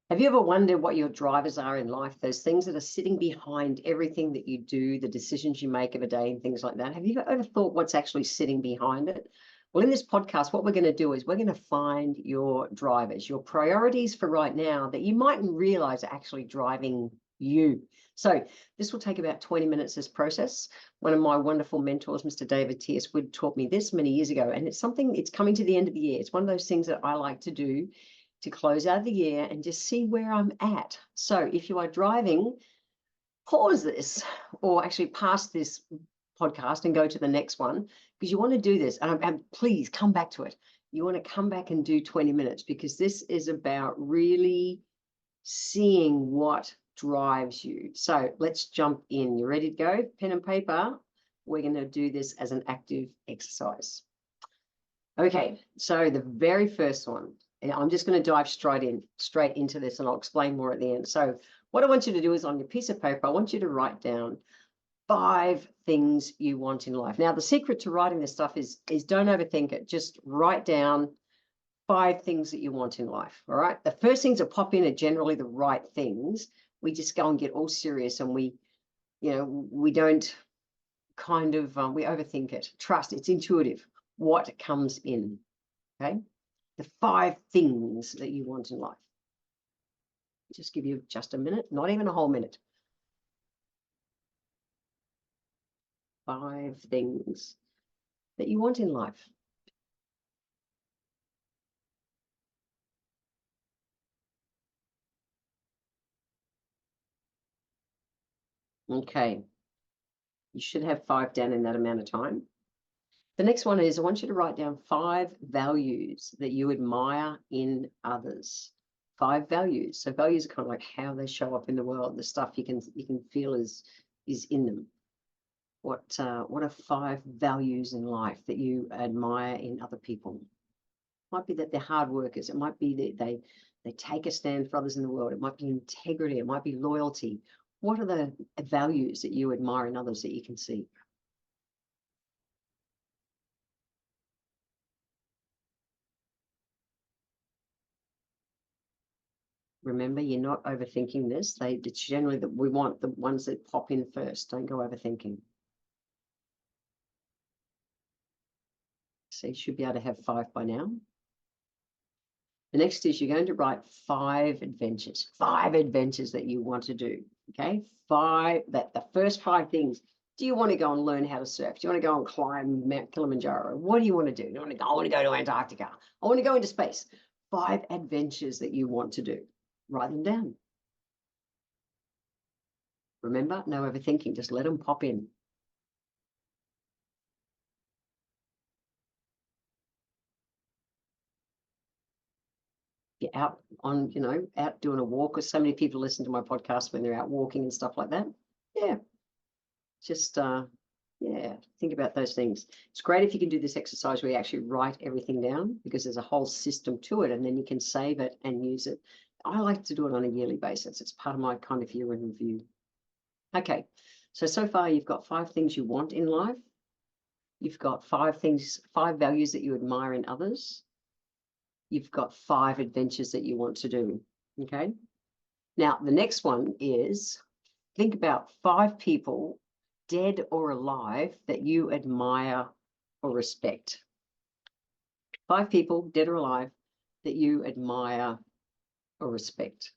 Have you ever wondered what your drivers are in life? Those things that are sitting behind everything that you do, the decisions you make of a day and things like that. Have you ever thought what's actually sitting behind it? Well, in this podcast, what we're going to do is we're going to find your drivers, your priorities for right now that you mightn't realize are actually driving you. So this will take about 20 minutes, this process. One of my wonderful mentors, Mr. David T.S. Wood, taught me this many years ago, and it's coming to the end of the year. It's one of those things that I like to do to close out the year and just see where I'm at. So if you are driving, pause this, or actually pass this podcast and go to the next one, because you want to do this. And please come back to it. You want to come back and do 20 minutes, because this is about really seeing what drives you. So let's jump in. You ready to go? Pen and paper. We're going to do this as an active exercise. Okay, so the very first one, and I'm just going to dive straight into this, and I'll explain more at the end. So what I want you to do is, on your piece of paper, I want you to write down 5 things you want in life. Now, the secret to writing this stuff is don't overthink it. Just write down 5 things that you want in life. All right. The first things that pop in are generally the right things. We just go and get all serious, and we don't we overthink it. Trust, it's intuitive what comes in. Okay. The 5 things that you want in life. Just give you just a minute, not even a whole minute. 5 things that you want in life. Okay. You should have 5 down in that amount of time. The next one is, I want you to write down 5 values that you admire in others. 5 values. So values are kind of like how they show up in the world, the stuff you can feel is in them. What are 5 values in life that you admire in other people? It might be that they're hard workers. It might be that they take a stand for others in the world. It might be integrity. It might be loyalty. What are the values that you admire in others that you can see? Remember, you're not overthinking this. It's generally that we want the ones that pop in first. Don't go overthinking. So you should be able to have 5 by now. The next is, you're going to write 5 adventures that you want to do. Okay, the first 5 things. Do you want to go and learn how to surf? Do you want to go and climb Mount Kilimanjaro? What do you want to do? I want to go to Antarctica. I want to go into space. 5 adventures that you want to do. Write them down. Remember, no overthinking. Just let them pop in. You're out on, out doing a walk, or so many people listen to my podcast when they're out walking and stuff like that. Yeah. Just, think about those things. It's great if you can do this exercise where you actually write everything down, because there's a whole system to it, and then you can save it and use it. I like to do it on a yearly basis. It's part of my kind of year in review. Okay. So far you've got 5 things you want in life. You've got 5 values that you admire in others. You've got 5 adventures that you want to do. Okay. Now, the next one is, think about 5 people, dead or alive, that you admire or respect. 5 people, dead or alive, that you admire or respect.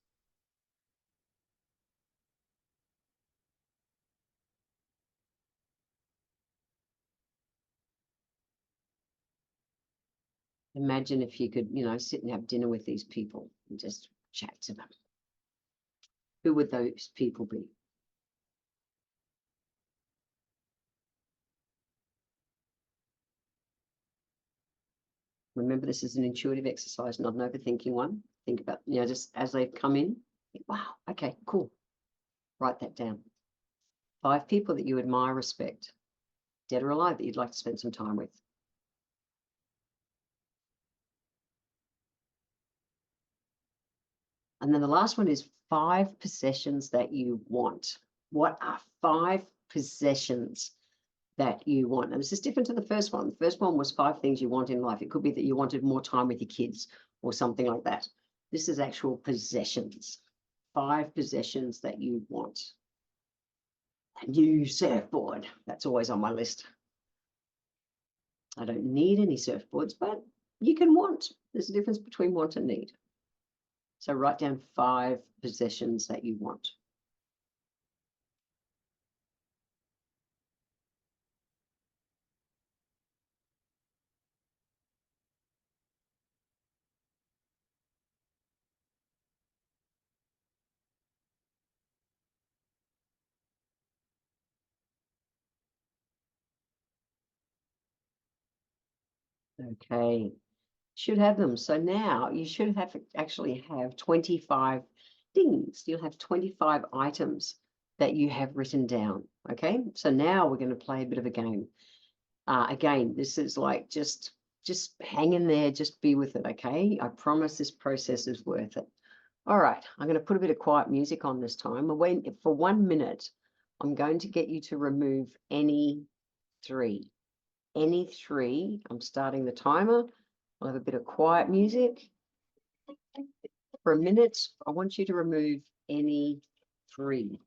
Imagine if you could, sit and have dinner with these people and just chat to them. Who would those people be? Remember, this is an intuitive exercise, not an overthinking one. Think about, just as they come in, think, wow, okay, cool. Write that down. 5 people that you admire, respect, dead or alive, that you'd like to spend some time with. And then the last one is 5 possessions that you want. What are 5 possessions that you want? And this is different to the first one. The first one was 5 things you want in life. It could be that you wanted more time with your kids or something like that. This is actual possessions. 5 possessions that you want. A new surfboard. That's always on my list. I don't need any surfboards, but you can want. There's a difference between want and need. So write down 5 possessions that you want. Okay, should have them. So now you should have actually have 25 things. You'll have 25 items that you have written down. Okay, so now we're going to play a bit of a game. Again, this is like just hang in there, just be with it. Okay, I promise this process is worth it. All right, I'm going to put a bit of quiet music on this time. For 1 minute, I'm going to get you to remove any 3. Any 3. I'm starting the timer. I'll have a bit of quiet music. For a minute, I want you to remove any 3.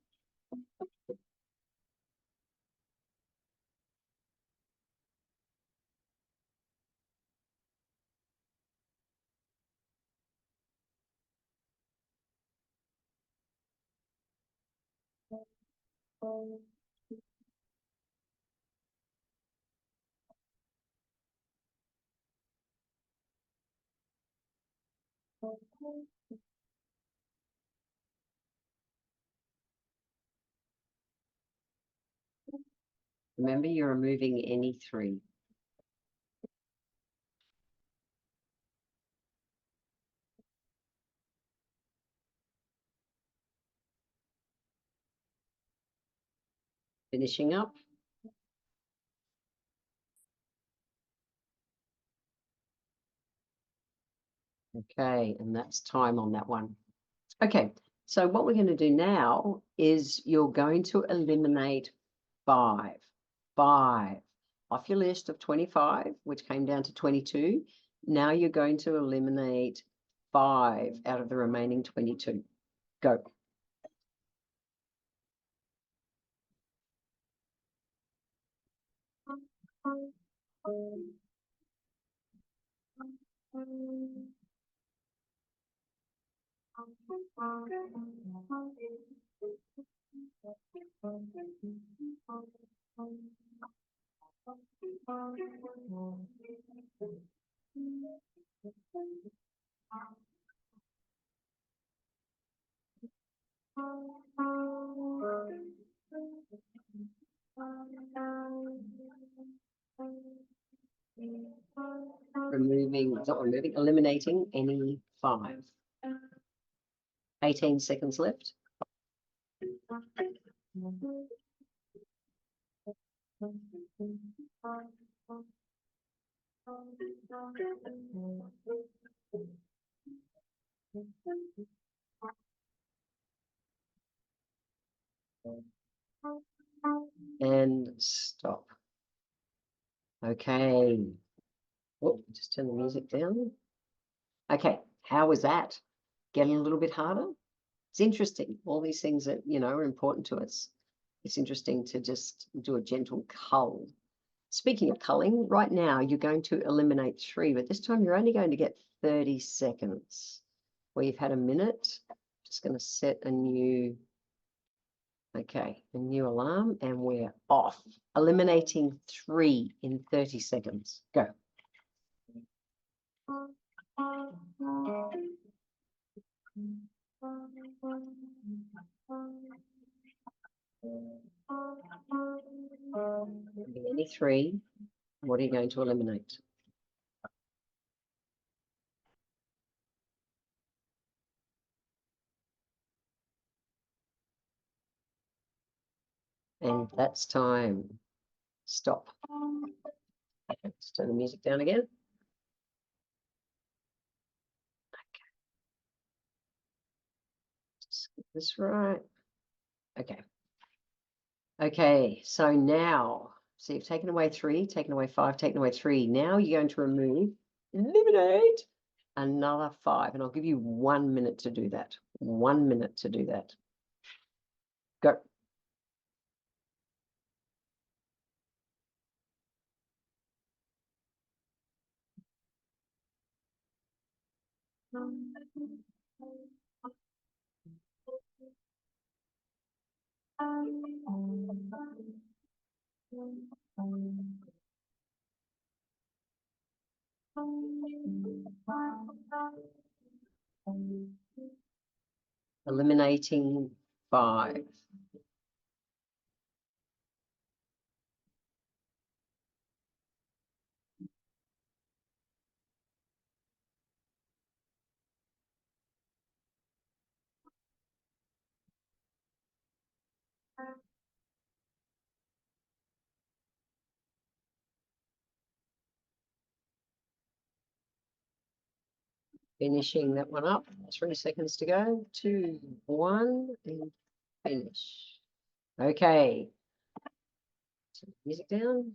Remember, you're removing any 3. Finishing up. Okay, and that's time on that one. Okay, so what we're going to do now is you're going to eliminate 5 off your list of 25, which came down to 22. Now you're going to eliminate 5 out of the remaining 22. Go. Eliminating any 5. 18 seconds left. And stop. Okay. Oh, just turn the music down. Okay, how was that? Getting a little bit harder? It's interesting. All these things that, are important to us. It's interesting to just do a gentle cull. Speaking of culling, right now you're going to eliminate 3, but this time you're only going to get 30 seconds. Well, you've had a minute. Just going to set a new alarm, and we're off. Eliminating 3 in 30 seconds. Go. Any 3. What are you going to eliminate? And that's time. Stop. Okay, let's turn the music down again. Okay. Just get this right. Okay. Okay, so now, so you've taken away 3, taken away 5, taken away 3. Now you're going to eliminate another 5, and I'll give you 1 minute to do that. 1 minute to do that. Go. Eliminating 5. Finishing that one up. 3 seconds to go. 2, 1, and finish. Okay. So music down.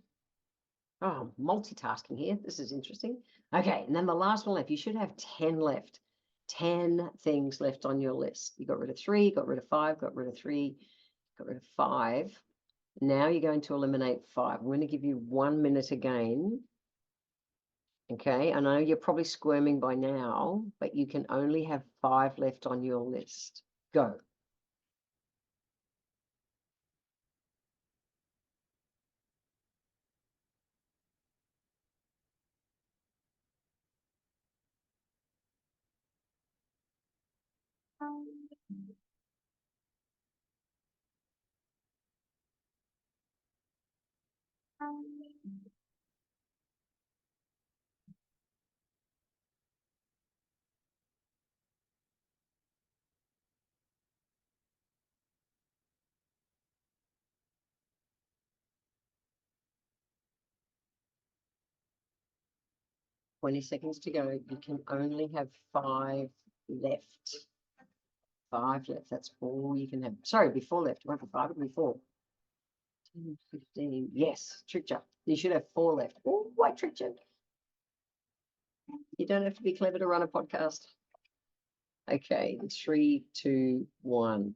Oh, multitasking here. This is interesting. Okay, and then the last one left. You should have 10 left. 10 things left on your list. You got rid of 3, got rid of 5, got rid of 3, got rid of 5. Now you're going to eliminate 5. I'm going to give you 1 minute again. Okay, I know you're probably squirming by now, but you can only have 5 left on your list. Go. Um, 20 seconds to go. You can only have 5 left. 5 left. That's all you can have. Sorry, it'd be 4 left. It won't be 5, it'll be 4. 10, 15. Yes, tricked you. You should have 4 left. Oh, I tricked you. You don't have to be clever to run a podcast. Okay, 3, 2, 1.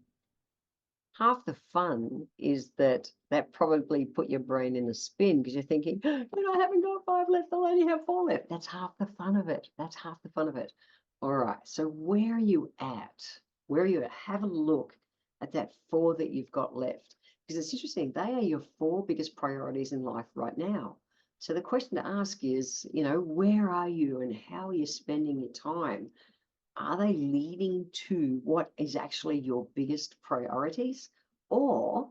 Half the fun is that probably put your brain in a spin because you're thinking, but I haven't got 5 left, I'll only have 4 left. That's half the fun of it. That's half the fun of it. All right, so where are you at? Where are you at? Have a look at that 4 that you've got left, because it's interesting. They are your 4 biggest priorities in life right now. So the question to ask is, where are you and how are you spending your time? Are they leading to what is actually your biggest priorities? Or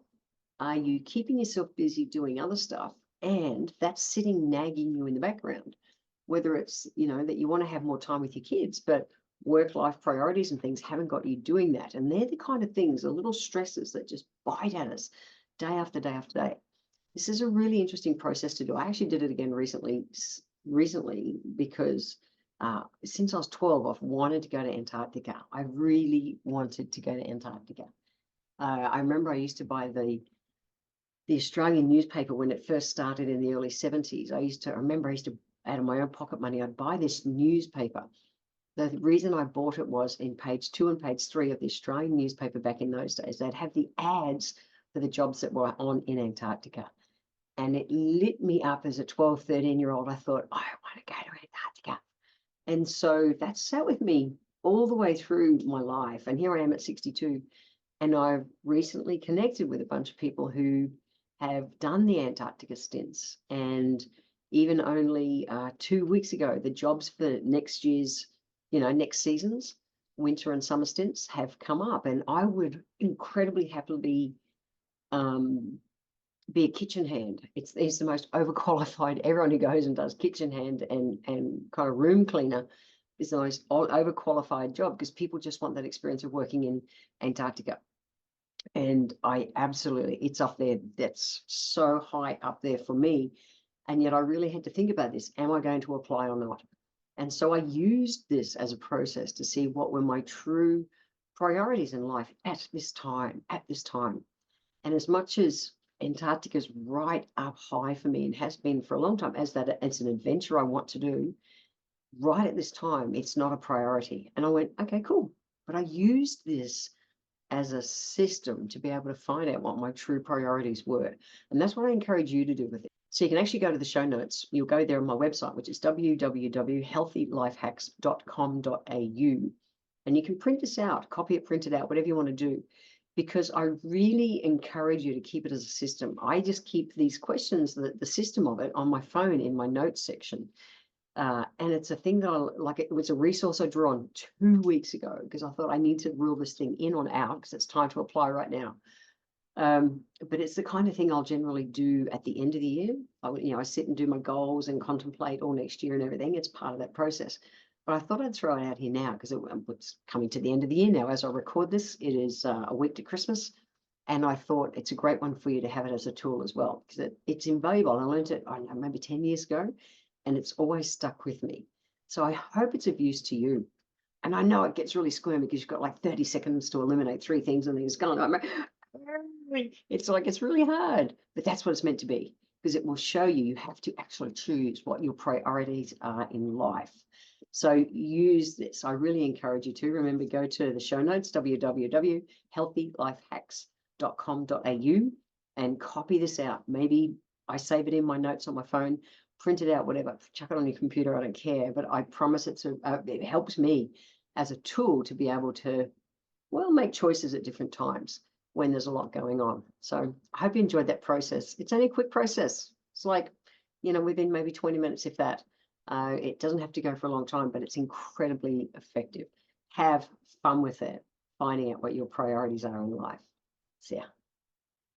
are you keeping yourself busy doing other stuff and that's sitting nagging you in the background? Whether it's, that you want to have more time with your kids, but work-life priorities and things haven't got you doing that. And they're the kind of things, the little stresses that just bite at us day after day after day. This is a really interesting process to do. I actually did it again recently because since I was 12, I've wanted to go to Antarctica. I really wanted to go to Antarctica. I remember I used to buy the Australian newspaper when it first started in the early 70s. I used to, out of my own pocket money, I'd buy this newspaper. The reason I bought it was in page 2 and page 3 of the Australian newspaper back in those days, they'd have the ads for the jobs that were on in Antarctica. And it lit me up as a 12, 13-year-old. I thought, I want to go to Antarctica. And so that sat with me all the way through my life. And here I am at 62. And I've recently connected with a bunch of people who have done the Antarctica stints. And even only 2 weeks ago, the jobs for next year's, next season's winter and summer stints have come up. And I would incredibly happily be a kitchen hand. It's the most overqualified. Everyone who goes and does kitchen hand and kind of room cleaner is the most overqualified job because people just want that experience of working in Antarctica. And it's up there. That's so high up there for me. And yet I really had to think about this. Am I going to apply or not? And so I used this as a process to see what were my true priorities in life at this time. And as much as Antarctica's right up high for me and has been for a long time, as an adventure I want to do, right at this time, it's not a priority. And I went, okay, cool. But I used this as a system to be able to find out what my true priorities were. And that's what I encourage you to do with it. So you can actually go to the show notes. You'll go there on my website, which is www.healthylifehacks.com.au. And you can print this out, copy it, print it out, whatever you want to do, because I really encourage you to keep it as a system. I just keep these questions, the system of it, on my phone in my notes section. And it's a thing that it was a resource I drew on 2 weeks ago because I thought I need to rule this thing in or out because it's time to apply right now. But it's the kind of thing I'll generally do at the end of the year. I sit and do my goals and contemplate all next year and everything. It's part of that process. But I thought I'd throw it out here now because it's coming to the end of the year now. As I record this, it is a week to Christmas. And I thought it's a great one for you to have it as a tool as well because it's invaluable. I learned it, I don't know, maybe 10 years ago. And it's always stuck with me. So I hope it's of use to you. And I know it gets really squirmy because you've got like 30 seconds to eliminate 3 things and then it's gone. It's like, it's really hard, but that's what it's meant to be because it will show you have to actually choose what your priorities are in life. So use this. I really encourage you to. Remember, go to the show notes, www.healthylifehacks.com.au, and copy this out. Maybe I save it in my notes on my phone, print it out, whatever, chuck it on your computer, I don't care, but I promise it helps me as a tool to be able to, well, make choices at different times when there's a lot going on. So I hope you enjoyed that process. It's only a quick process. It's like, within maybe 20 minutes, if that. It doesn't have to go for a long time, but it's incredibly effective. Have fun with it, finding out what your priorities are in life. See ya.